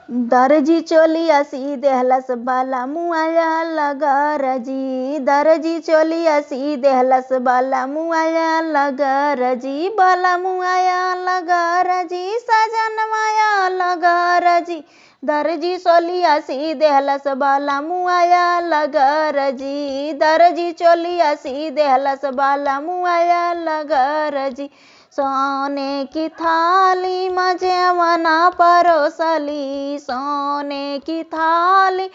दर्जी चोलिया सी देहलस बाला मुआया लगर जी। दर्जी चोलिया सी देहलस बाला मुआया लगर जी। बाला मुआया लगर जी सजन माया लगर जी। दर्जी चोलिया सी देहलस बाला मुआया लगर जी। दर्जी चोलिया सी देहलस बाला मुआया लगर जी। सोने की थाली में जेवना परोसली। सोने की थाली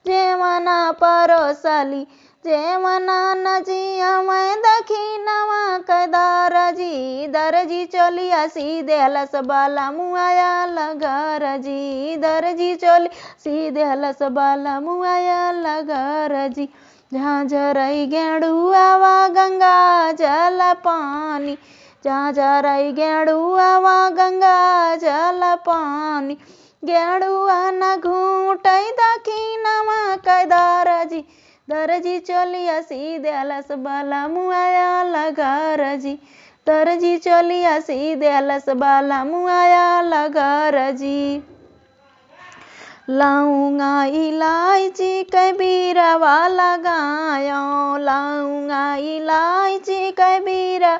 जेवना परोसली। जेवना नजिया मैं दखिनवा कदार जी। दर्जी चोलिया सी देहलस बाला मुआया लगर जी। दर्जी चोली सी देहलस बाला मुआया लगर जी। झांझरई गेड़ुआवा गंगा जल पानी। झांझरई गेड़ुआवा गंगा जल पानी। गेड़ुआ न घूटई दखिनवा कदार जी। दर्जी चोलिया सी देहलस बाला मुआया लगर जी। दर्जी चोलिया सी देहलस बाला मुआया लगर जी। लौंगा इलायची कबीरवा लगायो। लौंगा इलायची कबीरा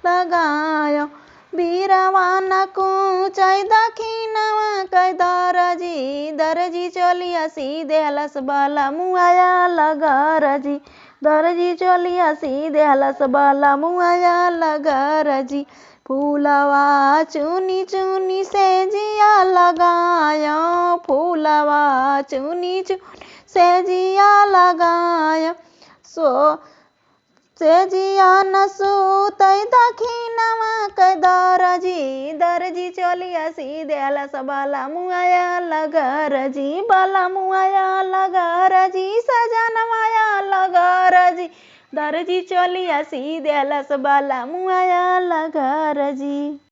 लगायो। बीरवा न कूचई दखिनवा कदार जी। दर्जी चोलिया सी देहलस बाला मुआया लगर जी। दर्जी चोलिया सी देहलस बाला मुआया लगर जी। फूलवा चुनी चुनी से जिया लगायो। फूलवा चुनी चुनी से जिया लगायो। से जिया न सूतई दखिनवा कदार जी। दर्जी चोलिया सी देहलस बाला मुआया लगर जी। बाला मुआया लगर जी सजन माया लगर जी। दर्जी चोलिया सी देहलस बाला मुआया लगर जी।